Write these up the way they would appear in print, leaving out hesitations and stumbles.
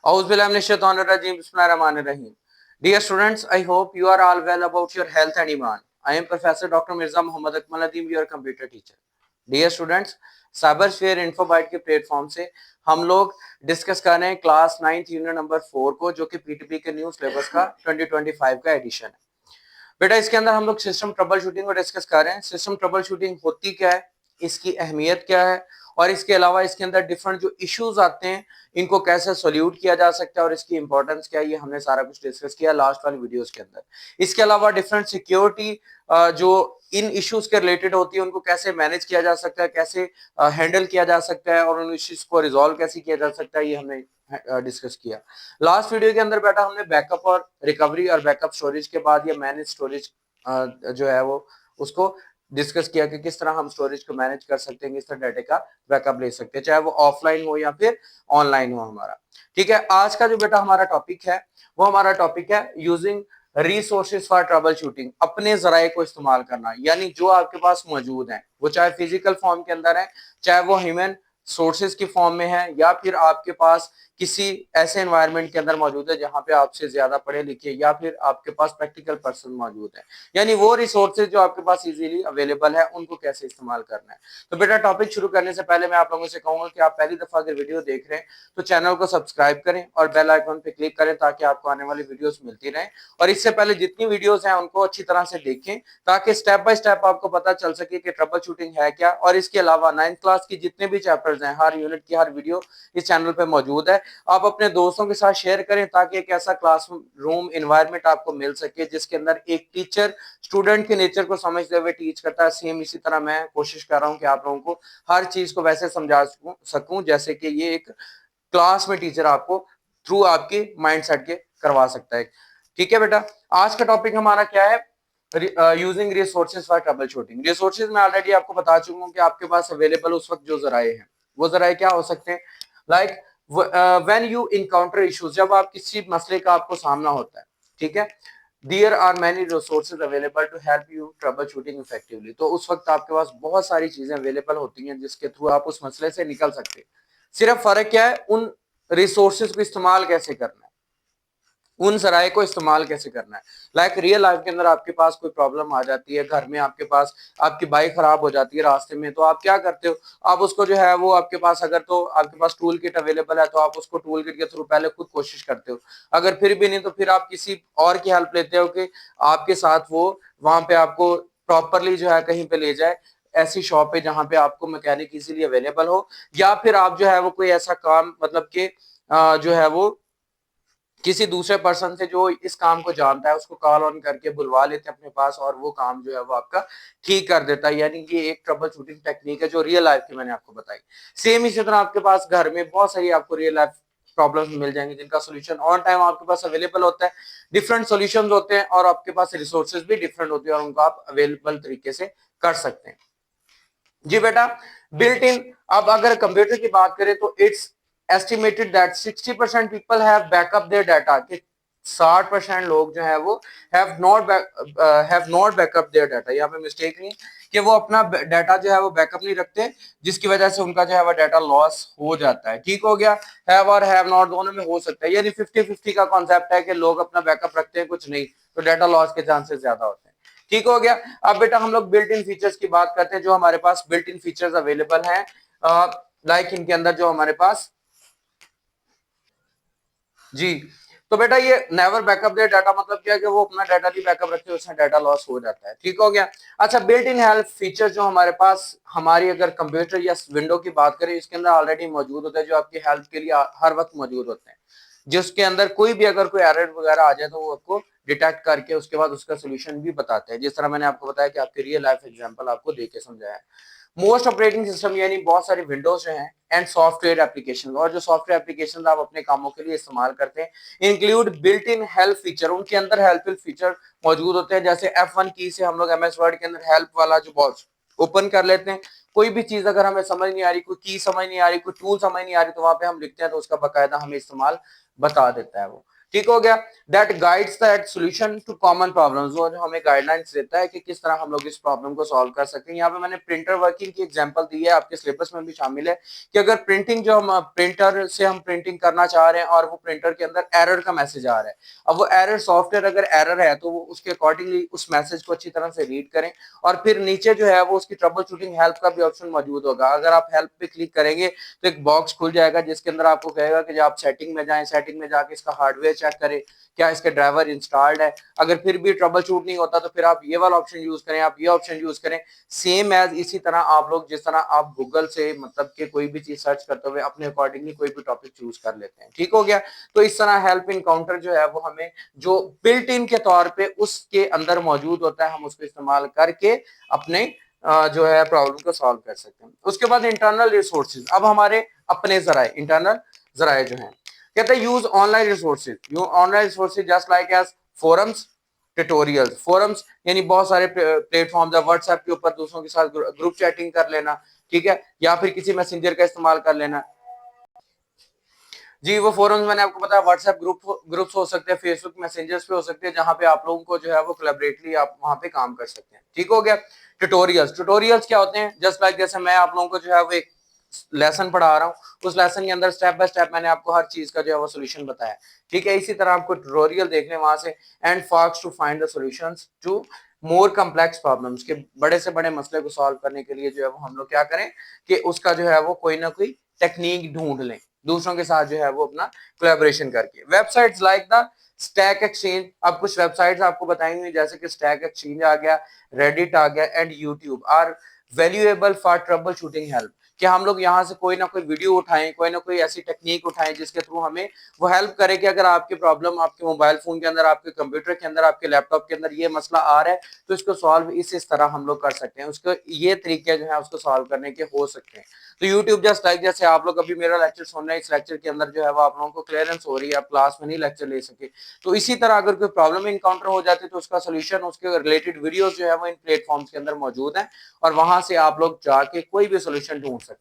Auzubillahiminash-shaytanir-rajim. Bismillahir-rahmanir-rahim. Dear students, I hope you are all well about your health and iman. I am Professor Dr. Mirza Muhammad Akmal Nadeem, your computer teacher. Dear students, cyber sphere Infobyte के platform से हम लोग discuss कर रहे हैं class 9 unit number 4 को, जो कि पीटीपी के न्यू सिलेबस का 2025 का एडिशन है। बेटा इसके अंदर हम लोग सिस्टम ट्रबल शूटिंग को डिस्कस कर रहे हैं। सिस्टम ट्रबल शूटिंग होती क्या है, इसकी अहमियत क्या है, और इसके अलावा इसके अंदर डिफरेंट जो इश्यूज आते हैं इनको कैसे सोल्यूट किया जा सकता है और इसकी इंपॉर्टेंस क्या है, ये हमने सारा कुछ डिस्कस किया लास्ट वाली वीडियोस के अंदर। इसके अलावा डिफरेंट सिक्योरिटी जो इन इश्यूज के रिलेटेड होती है उनको कैसे मैनेज किया जा सकता है, कैसे हैंडल किया जा सकता है और उन इश्यूज को रिजॉल्व कैसे किया जा सकता है, ये हमने डिस्कस किया लास्ट वीडियो के अंदर। बेटा हमने बैकअप और रिकवरी और बैकअप स्टोरेज के बाद ये मैनेज स्टोरेज जो है वो उसको डिस्कस किया कि किस तरह हम स्टोरेज को मैनेज कर सकते हैं, किस तरह डाटा का बैकअप ले सकते हैं, चाहे वो ऑफलाइन हो या फिर ऑनलाइन हो हमारा। ठीक है, आज का जो बेटा हमारा टॉपिक है वो हमारा टॉपिक है using resources for trouble shooting. अपने जराये को इस्तेमाल करना, यानी जो आपके पास मौजूद है वो चाहे फिजिकल फॉर्म के अंदर है, चाहे वो ह्यूमन सोर्सेज की फॉर्म में है, या फिर आपके पास किसी ऐसे एनवायरनमेंट के अंदर मौजूद है जहां पे आपसे ज्यादा पढ़े लिखे या फिर आपके पास प्रैक्टिकल पर्सन मौजूद है, यानी वो रिसोर्सेज जो आपके पास इजीली अवेलेबल है उनको कैसे इस्तेमाल करना है। तो बेटा टॉपिक शुरू करने से पहले मैं आप लोगों से कहूंगा कि आप पहली दफा अगर वीडियो देख रहे हैं तो चैनल को सब्सक्राइब करें और बेल आइकन पे क्लिक करें ताकि आपको आने वाली वीडियोस मिलती रहे। और इससे पहले जितनी वीडियोस हैं उनको अच्छी तरह से देखें ताकि स्टेप बाय स्टेप आपको पता चल सके कि ट्रबल शूटिंग है क्या। और इसके अलावा 9th क्लास की जितने भी चैप्टर्स हैं, हर यूनिट की हर वीडियो इस चैनल पे मौजूद है। आप अपने दोस्तों के साथ शेयर करें ताकि एक ऐसा क्लासरूम एनवायरनमेंट आपको मिल सके जिसके अंदर एक टीचर स्टूडेंट के नेचर को समझते हुए टीच करता है। सेम इसी तरह मैं कोशिश कर रहा हूं कि आप लोगों को हर चीज को वैसे समझा सकूं जैसे कि ये एक क्लास में टीचर आपको थ्रू आपके माइंड सेट के करवा सकता है। ठीक है बेटा, आज का टॉपिक हमारा क्या है, using resources for trouble shooting. Resources मैं ऑलरेडी आपको बता चुका हूं कि आपके पास अवेलेबल उस वक्त जो जराए हैं वो जराए क्या हो सकते हैं। Like when you encounter issues, जब आप किसी मसले का आपको सामना होता है, ठीक है, there are many resources available to help you troubleshooting effectively. तो उस वक्त आपके पास बहुत सारी चीजें अवेलेबल होती हैं जिसके थ्रू आप उस मसले से निकल सकते हैं। सिर्फ फर्क क्या है, उन रिसोर्सेज को इस्तेमाल कैसे करना है, उन जराये को इस्तेमाल कैसे करना है। लाइक रियल लाइफ के अंदर आपके पास कोई प्रॉब्लम आ जाती है, घर में आपके पास आपकी बाइक खराब हो जाती है रास्ते में, तो आप क्या करते हो, आप उसको जो है वो आपके पास अगर तो आपके पास टूल किट अवेलेबल है तो आप उसको टूल किट के थ्रू पहले खुद कोशिश करते हो। अगर फिर भी नहीं तो फिर आप किसी और की हेल्प लेते हो कि आपके साथ वो वहां पे आपको प्रॉपरली जो है कहीं पे ले जाए, ऐसी शॉप है जहां पे आपको मैकेनिक इजीली अवेलेबल हो, या फिर आप जो है वो कोई ऐसा काम मतलब कि जो है वो किसी दूसरे पर्सन से जो इस काम को जानता है उसको कॉल ऑन करके बुलवा लेते हैं अपने पास और वो काम जो है वो आपका ठीक कर देता है। यानी कि एक ट्रबल शूटिंग टेक्निक है जो रियल लाइफ की मैंने आपको बताई। सेम इसी तरह आपके पास घर में बहुत सारी आपको रियल लाइफ प्रॉब्लम्स मिल जाएंगे जिनका सोल्यूशन ऑन टाइम आपके पास अवेलेबल होता है। डिफरेंट सोल्यूशंस होते हैं और आपके पास रिसोर्सेज भी डिफरेंट होते हैं और उनको आप अवेलेबल तरीके से कर सकते हैं। जी बेटा, बिल्ट इन, अब अगर कंप्यूटर की बात करें तो it's estimated that 60% people have backup their data, कि 60% लोग जो है वो have not backup their data। यहाँ पे मिस्टेक नहीं कि वो अपना डाटा जो है वो बैकअप नहीं रखते जिसकी वजह से उनका जो है वो डाटा लॉस हो जाता है। ठीक हो गया, हैव और हैव नॉट दोनों में हो सकता है, यानी 50-50 का कॉन्सेप्ट है कि लोग अपना बैकअप रखते हैं कुछ नहीं, तो डाटा लॉस के चांसेस ज्यादा होते हैं। ठीक हो गया। अब बेटा हम लोग बिल्ट इन फीचर्स की बात करते हैं जो हमारे पास बिल्ट इन फीचर्स अवेलेबल हैं। लाइक इनके अंदर जो हमारे पास जी, तो बेटा ये नेवर बैकअप देयर डाटा मतलब क्या है कि वो अपना डाटा भी बैकअप रखते हैं, उसमें डाटा लॉस हो जाता है। ठीक हो गया। अच्छा, बिल्ट इन हेल्प फीचर जो हमारे पास हमारी अगर कंप्यूटर या विंडो की बात करें इसके अंदर ऑलरेडी मौजूद होता है, जो आपकी हेल्प के लिए हर वक्त मौजूद होते हैं, जिसके अंदर कोई भी अगर कोई एरर वगैरह आ जाए तो वो आपको डिटेक्ट करके उसके बाद उसका सोल्यूशन भी बताते हैं, जिस तरह मैंने आपको बताया कि आपके रियल लाइफ एग्जांपल आपको देके समझाया है। मोस्ट ऑपरेटिंग सिस्टम यानी बहुत सारी विंडोज हैं एंड सॉफ्टवेयर एप्लीकेशन, और जो सॉफ्टवेयर एप्लीकेशन आप अपने कामों के लिए इस्तेमाल करते हैं include built in help feature, उनके अंदर हेल्पफुल फीचर मौजूद होते हैं। जैसे F1 की से हम लोग MS वर्ड के अंदर हेल्प वाला जो बॉक्स ओपन कर लेते हैं, कोई भी चीज अगर हमें समझ नहीं आ रही, कोई की समझ नहीं आ रही, कोई टूल समझ नहीं आ रही, तो वहां पे हम लिखते हैं तो उसका बकायदा हमें इस्तेमाल बता देता है वो। ठीक हो गया। That guides that solution to common problems, वो जो हमें गाइडलाइंस देता है कि किस तरह हम लोग इस प्रॉब्लम को सॉल्व कर सकते हैं। यहाँ पे मैंने प्रिंटर वर्किंग की एग्जांपल दी है, आपके सिलेबस में भी शामिल है कि अगर प्रिंटिंग जो हम प्रिंटर से हम प्रिंटिंग करना चाह रहे हैं और वो प्रिंटर के अंदर एरर का मैसेज आ रहा है, अब वो एरर सॉफ्टवेयर अगर एरर है तो वो उसके अकॉर्डिंगली उस मैसेज को अच्छी तरह से रीड करें, और फिर नीचे जो है वो उसकी ट्रबल शूटिंग हेल्प का भी ऑप्शन मौजूद होगा। अगर आप हेल्प पे क्लिक करेंगे तो एक बॉक्स खुल जाएगा जिसके अंदर आपको कहेगा कि आप सेटिंग में जाएं, सेटिंग में जाके इसका हार्डवेयर चेक करें, क्या इसके ड्राइवर इंस्टॉल्ड है। अगर फिर भी ट्रबल शूट नहीं होता तो फिर आप ये वाला ऑप्शन यूज करें, आप ये ऑप्शन यूज करें। सेम एज इसी तरह आप लोग जिस तरह आप गूगल से मतलब कि कोई भी चीज सर्च करते हुए अपने अकॉर्डिंगली कोई भी टॉपिक चूज कर लेते हैं। ठीक हो गया। तो इस तरह हेल्प इनकाउंटर जो है वो हमें जो बिल्ट इन के तौर पे उसके अंदर मौजूद होता है, हम उसको इस्तेमाल करके अपने जो है प्रॉब्लम को सॉल्व कर सकते हैं। उसके बाद इंटरनल रिसोर्सेज, अब हमारे अपने जराए, इंटरनल जराए जो हैं, कहते हैं use online resources. You online resources just like as forums, tutorials. Forums यानी बहुत सारे प्लेटफॉर्म्स है, व्हाट्सएप के ऊपर दूसरों के साथ ग्रुप चैटिंग कर लेना, ठीक है, या फिर किसी मैसेंजर का इस्तेमाल कर लेना। जी वो फोरम्स मैंने आपको बताया, व्हाट्सएप ग्रुप्स हो सकते हैं, फेसबुक मैसेंजर्स पे हो सकते हैं, जहां पे आप लोगों को जो है वो कोलैबोरेटली आप वहां पे काम कर सकते हैं। ठीक हो गया। ट्यूटोरियल्स, ट्यूटोरियल्स क्या होते हैं? जस्ट लाइक जैसे मैं आप लोगों को जो है वो एक लेसन पढ़ा रहा हूँ, उस लेसन के अंदर स्टेप बाय स्टेप मैंने आपको हर चीज का जो है वो सोल्यूशन बताया। ठीक है, इसी तरह आपको ट्यूटोरियल देख लें वहां से, and folks to find the solutions to more complex problems, के बड़े से बड़े मसले को सॉल्व करने के लिए जो है वो हम लोग क्या करें कि उसका जो है वो कोई ना कोई टेक्निक ढूंढ लें, दूसरों के साथ जो है वो अपना कोलैबोरेशन करके। Websites like the stack exchange, अब कुछ वेबसाइट्स आपको बताएंगे जैसे कि स्टैक एक्सचेंज आ गया, रेडिट आ गया and YouTube are valuable for troubleshooting help, कि हम लोग यहाँ से कोई ना कोई वीडियो उठाएं, कोई ना कोई ऐसी टेक्निक उठाएं जिसके थ्रू हमें वो हेल्प करे कि अगर आपकी प्रॉब्लम आपके मोबाइल फोन के अंदर, आपके कंप्यूटर के अंदर, आपके लैपटॉप के अंदर ये मसला आ रहा है तो इसको सॉल्व इस तरह हम लोग कर सकते हैं, उसको ये तरीके जो है उसको सॉल्व करने के हो सकते हैं। तो यूट्यूब जस्ट लाइक जैसे आप लोग अभी मेरा लेक्चर सुन रहे हैं, इस लेक्चर के अंदर जो है वो आप लोगों को क्लियरेंस हो रही है, आप क्लास में नहीं लेक्चर ले सके, तो इसी तरह अगर कोई प्रॉब्लम इनकाउंटर हो जाती है तो उसका सोल्यूशन, उसके रिलेटेड वीडियोस जो है वो इन प्लेटफॉर्म्स के अंदर मौजूद है, और वहां से आप लोग जाके कोई भी सोल्यूशन ढूंढ सकते हैं।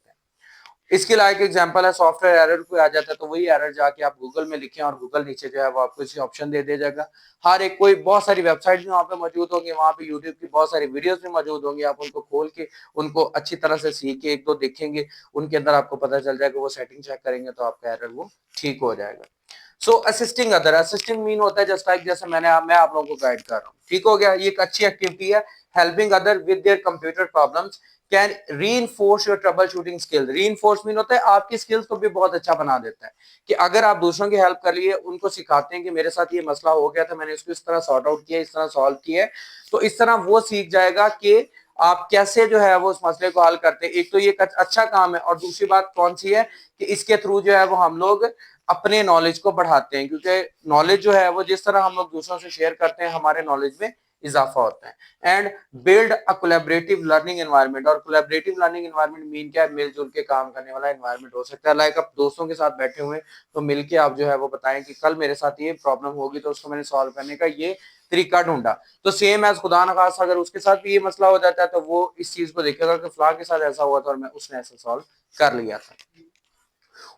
इसके लायक एग्जांपल है, सॉफ्टवेयर एरर कोई आ जाता है तो वही एरर जाके आप गूगल में लिखें और गूगल नीचे जो है वो आपको इसी ऑप्शन दे जाएगा। हर एक कोई बहुत सारी वेबसाइट भी वहां पे मौजूद होंगी, वहां पे यूट्यूब की बहुत सारी वीडियोस भी मौजूद होंगी, आप उनको खोल के उनको अच्छी तरह से सीख के एक दो देखेंगे, उनके अंदर आपको पता चल जाएगा, वो सेटिंग चेक करेंगे तो आपका एरर वो ठीक हो जाएगा। सो असिस्टिंग अदर, असिस्टिंग मीन होता है जस्ट लाइक जैसे मैं आप लोगों को गाइड कर रहा हूँ। ठीक हो गया, ये एक अच्छी एक्टिविटी है। Helping other with their computer problems can reinforce your trouble shooting skill. Reinforce mean होता है आपकी स्किल्स को भी बहुत अच्छा बना देता है, कि अगर आप दूसरों की हेल्प कर लिए, उनको सिखाते हैं कि मेरे साथ ये मसला हो गया था, मैंने इसको इस तरह सॉर्ट आउट किया, इस तरह सॉल्व किया, तो इस तरह वो सीख जाएगा कि आप कैसे जो है वो उस मसले को हल करते हैं। एक तो ये अच्छा काम है, और दूसरी बात कौन सी है कि इसके थ्रू जो है वो हम लोग अपने नॉलेज को बढ़ाते हैं, क्योंकि नॉलेज जो है वो जिस तरह हम लोग दूसरों से शेयर करते हैं हमारे नॉलेज में इजाफा होता है। And build a collaborative learning environment, और कोलैबोरेटिव लर्निंग एनवायरनमेंट मीन क्या है? मिलजुल के काम करने वाला एनवायरनमेंट हो सकता है। लाइक आप दोस्तों के साथ बैठे हुए तो मिलके आप जो है वो बताएं कि कल मेरे साथ ये प्रॉब्लम होगी तो उसको मैंने सॉल्व करने का ये तरीका ढूंढा। तो सेम एज खुदा न खास अगर उसके साथ भी ये मसला हो जाता है तो वो इस चीज को देखेगा कि फलां के साथ ऐसा हुआ था और मैं उसने ऐसा सॉल्व कर लिया था।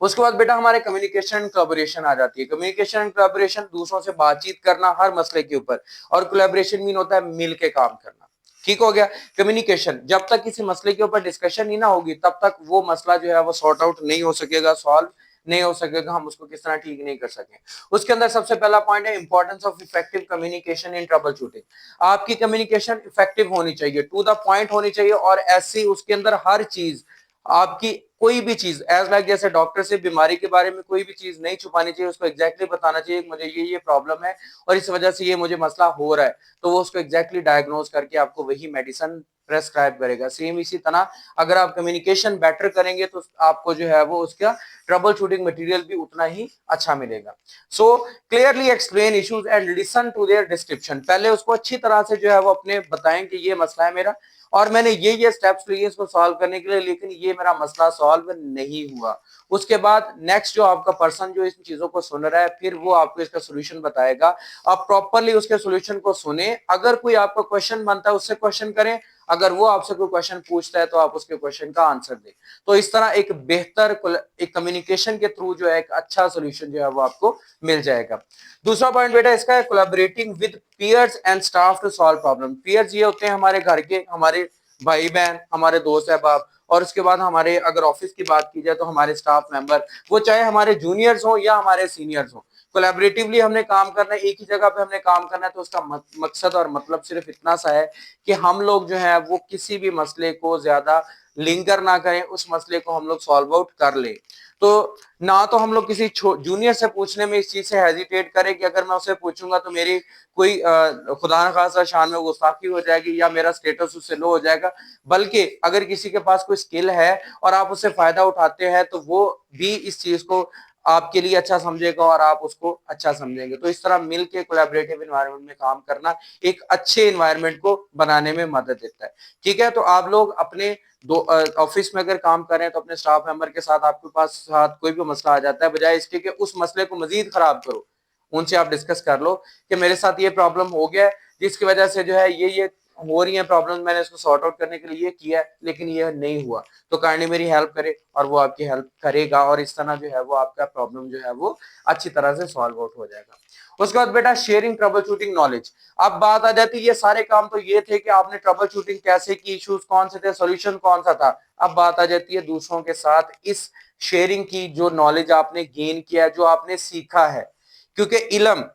उसके बाद बेटा हमारे कम्युनिकेशन एंड कोलैबोरेशन आ जाती है। कम्युनिकेशन एंड कोलैबोरेशन, दूसरों से बातचीत करना हर मसले के ऊपर, और कोलैबोरेशन मीन होता है मिल के काम करना। ठीक हो गया। कम्युनिकेशन, जब तक किसी मसले के ऊपर डिस्कशन ही ना होगी तब तक वो मसला जो है वो सॉर्ट आउट नहीं हो सकेगा, सॉल्व नहीं हो सकेगा, हम उसको किस तरह ठीक नहीं कर सकें। उसके अंदर सबसे पहला पॉइंट है importance of effective communication in trouble shooting. आपकी कम्युनिकेशन इफेक्टिव होनी चाहिए, टू द पॉइंट होनी चाहिए, और ऐसी उसके अंदर हर चीज आपकी कोई भी चीज एज लाइक जैसे डॉक्टर से बीमारी के बारे में कोई भी चीज नहीं छुपानी चाहिए, उसको एग्जैक्टली बताना चाहिए मुझे ये प्रॉब्लम है और इस वजह से ये मुझे मसला हो रहा है, तो वो उसको एग्जैक्टली डायग्नोज करके आपको वही मेडिसिन प्रेस्क्राइब करेगा। सेम इसी तरह अगर आप कम्युनिकेशन बेटर करेंगे तो आपको जो है वो उसका ट्रबल शूटिंग मटेरियल भी उतना ही अच्छा मिलेगा। So clearly explain issues and listen to their description, पहले उसको अच्छी तरह से जो है वो अपने बताएं कि ये मसला है मेरा और मैंने ये स्टेप्स लिए इसको सॉल्व करने के लिए, लेकिन ये मेरा मसला सॉल्व नहीं हुआ। उसके बाद नेक्स्ट जो आपका पर्सन जो इन चीजों को सुन रहा है फिर वो आपको इसका सोल्यूशन बताएगा। आप प्रॉपरली उसके सोल्यूशन को सुने, अगर कोई आपका क्वेश्चन बनता है उससे क्वेश्चन करें, अगर वो आपसे कोई क्वेश्चन पूछता है तो आप उसके क्वेश्चन का आंसर दें। तो इस तरह एक बेहतर एक कम्युनिकेशन के थ्रू जो है एक अच्छा सोल्यूशन जो है वो आपको मिल जाएगा। दूसरा पॉइंट बेटा इसका है collaborating with peers and staff to solve problem. Peers ये होते हैं हमारे घर के, हमारे भाई बहन, हमारे दोस्त अहबाब, और उसके बाद हमारे अगर ऑफिस की बात की जाए तो हमारे स्टाफ मेंबर, वो चाहे हमारे जूनियर्स हो या हमारे सीनियर्स हो, कोलैबोरेटिवली हमने काम करना है, एक ही जगह पे हमने काम करना है। तो उसका मकसद और मतलब सिर्फ इतना सा है कि हम लोग जो है वो किसी भी मसले को ज्यादा लिंगर ना करें, उस मसले को हम लोग सॉल्व आउट कर लें। तो ना तो हम लोग किसी जूनियर से पूछने में इस चीज से हेजिटेट करें कि अगर मैं उससे पूछूंगा तो मेरी कोई खुदा न खासा शान में गुस्ताखी हो जाएगी या मेरा स्टेटस उससे लो हो जाएगा। बल्कि अगर किसी के पास कोई स्किल है और आप उससे फायदा उठाते हैं तो वो भी इस चीज को आपके लिए अच्छा समझेगा और आप उसको अच्छा समझेंगे। तो इस तरह मिलके कोलैबोरेटिव एनवायरनमेंट में काम करना एक अच्छे एनवायरनमेंट को बनाने में मदद देता है। ठीक है, तो आप लोग अपने दो ऑफिस में अगर काम करें तो अपने स्टाफ मेंबर के साथ आपके पास साथ कोई भी मसला आ जाता है, बजाय इसके कि उस मसले को मजीद खराब करो, उनसे आप डिस्कस कर लो कि मेरे साथ ये प्रॉब्लम हो गया है जिसकी वजह से जो है ये हो रही है प्रॉब्लम, मैंने इसको सॉर्ट आउट करने के लिए ये किया है लेकिन ये नहीं हुआ, तो काइंडली मेरी हेल्प करे, और वो आपकी हेल्प करेगा और इस तरह जो है वो आपका प्रॉब्लम जो है वो अच्छी तरह से सॉल्व आउट हो जाएगा। उसके बाद बेटा शेयरिंग ट्रबल शूटिंग नॉलेज। अब बात आ जाती है, ये सारे काम तो ये थे कि आपने ट्रबल शूटिंग कैसे की, इश्यूज कौन से थे, सॉल्यूशन कौन सा था। अब बात आ जाती है दूसरों के साथ इस शेयरिंग की, जो नॉलेज आपने गेन किया, जो आपने सीखा है, क्योंकि इल्म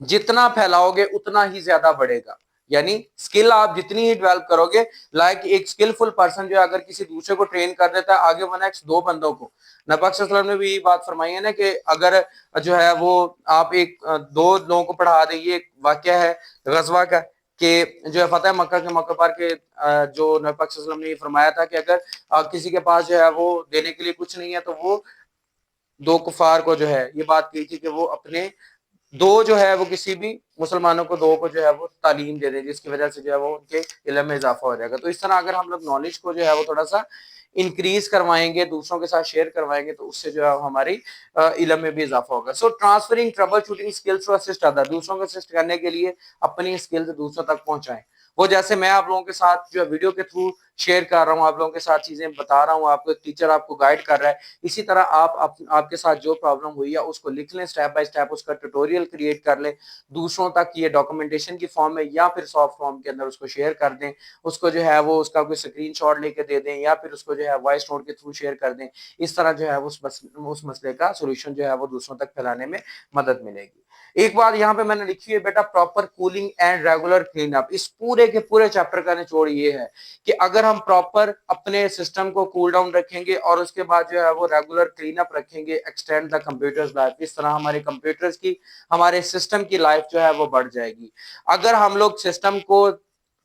जितना फैलाओगे उतना ही ज्यादा बढ़ेगा। यानी स्किल आप जितनी ही डेवलप करोगे, लाइक एक स्किलफुल पर्सन जो है अगर किसी दूसरे को ट्रेन कर देता है आगे 1x 2 बंदों को, नबी सल्लल्लाहु अलैहि वसल्लम ने भी ये बात फरमाई है ना कि अगर जो है वो आप एक दो लोगों को पढ़ा दे। ये एक वाकया है गजवा का कि जो है फतेह मक्का के मौके पर के जो नबी सल्लल्लाहु अलैहि वसल्लम ने फरमाया था कि अगर किसी के पास जो है वो देने के लिए कुछ नहीं है तो वो दो कुफार को जो है ये बात की थी कि वो अपने दो जो है वो किसी भी मुसलमानों को दो को जो है वो तालीम दे दे, जिसकी वजह से जो है वो उनके इल्म में इजाफा हो जाएगा। तो इस तरह अगर हम लोग नॉलेज को जो है वो थोड़ा सा इंक्रीज करवाएंगे, दूसरों के साथ शेयर करवाएंगे, तो उससे जो है हमारी इल्म में भी इजाफा होगा। So transferring troubleshooting skills to assist other, दूसरों को असिस्ट करने के लिए अपनी स्किल्स दूसरों तक पहुंचाएं। वो जैसे मैं आप लोगों के साथ जो है वीडियो के थ्रू शेयर कर रहा हूँ, आप लोगों के साथ चीजें बता रहा हूँ, आपको एक टीचर आपको गाइड कर रहा है, इसी तरह आपके साथ जो प्रॉब्लम हुई है उसको लिख लें, स्टेप बाय स्टेप उसका ट्यूटोरियल क्रिएट कर लें, दूसरों तक ये डॉक्यूमेंटेशन की फॉर्म में या फिर सॉफ्ट फॉर्म के अंदर उसको शेयर कर दें, उसको जो है वो उसका कोई स्क्रीनशॉट लेके दे दें या फिर उसको जो है वॉइस नोट के थ्रू शेयर कर दें। इस तरह जो है उस मसले का सोल्यूशन जो है वो दूसरों तक फैलाने में मदद मिलेगी। एक बात यहाँ पे मैंने लिखी है बेटा, proper cooling and regular clean up. इस पूरे के पूरे चैप्टर का निचोड़ ये है कि अगर हम प्रॉपर अपने सिस्टम को कूल डाउन रखेंगे और उसके बाद जो है वो रेगुलर क्लीन अप रखेंगे, एक्सटेंड द कंप्यूटर्स लाइफ, इस तरह हमारे कंप्यूटर्स की, हमारे सिस्टम की लाइफ जो है वो बढ़ जाएगी। अगर हम लोग सिस्टम को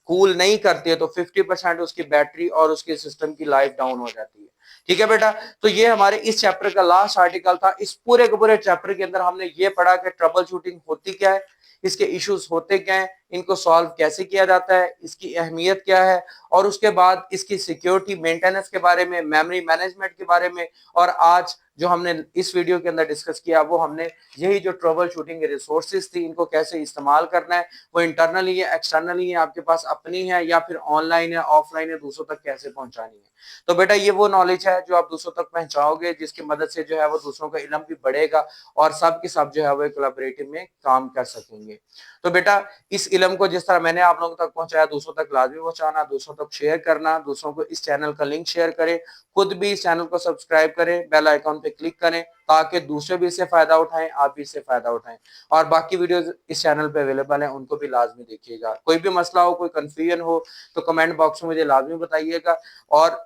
कूल नहीं करते तो 50% उसकी बैटरी और उसके सिस्टम की लाइफ डाउन हो जाती है। ठीक है बेटा, तो ये हमारे इस चैप्टर का लास्ट आर्टिकल था। इस पूरे के पूरे चैप्टर के अंदर हमने ये पढ़ा कि ट्रबल शूटिंग होती क्या है, इसके इश्यूज होते क्या हैं, इनको सॉल्व कैसे किया जाता है, इसकी अहमियत क्या है, और उसके बाद इसकी सिक्योरिटी मेंटेनेंस के बारे में, मेमोरी मैनेजमेंट के बारे में, और आज जो हमने इस वीडियो के अंदर डिस्कस किया वो हमने यही जो ट्रबल शूटिंग रिसोर्सेज थी इनको कैसे इस्तेमाल करना है, वो इंटरनली है, एक्सटर्नली है, आपके पास अपनी है या फिर ऑनलाइन है, ऑफलाइन है, दूसरों तक कैसे पहुंचानी है। तो बेटा ये वो नॉलेज है जो आप दूसरों तक पहुंचाओगे, जिसकी मदद से जो है वो दूसरों का इल्म भी बढ़ेगा और सब के सब जो है वो कोलैबोरेटिव में काम कर सकेंगे। तो बेटा इस इल्म को जिस तरह मैंने आप लोगों तक पहुंचाया, दूसरों तक लाजमी पहुंचाना, दूसरों तक शेयर करना, दूसरों को इस चैनल का लिंक शेयर करें, खुद भी इस चैनल को सब्सक्राइब करें, बेल आइकॉन पे क्लिक करें ताकि दूसरे भी इससे फायदा उठाएं, आप भी इससे फायदा उठाएं। और बाकी वीडियोस इस चैनल पे अवेलेबल हैं, उनको भी लाजमी देखिएगा। कोई भी मसला हो, कोई कंफ्यूजन हो तो कमेंट बॉक्स में मुझे लाजमी बताइएगा। और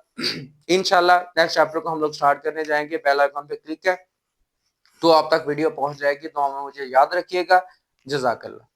इंशाल्लाह नेक्स्ट चैप्टर को हम लोग स्टार्ट करने जाएंगे। बेल आइकॉन पे क्लिक है तो आप तक वीडियो पहुंच जाएगी। तो हमें मुझे याद रखिएगा। जज़ाकल्लाह।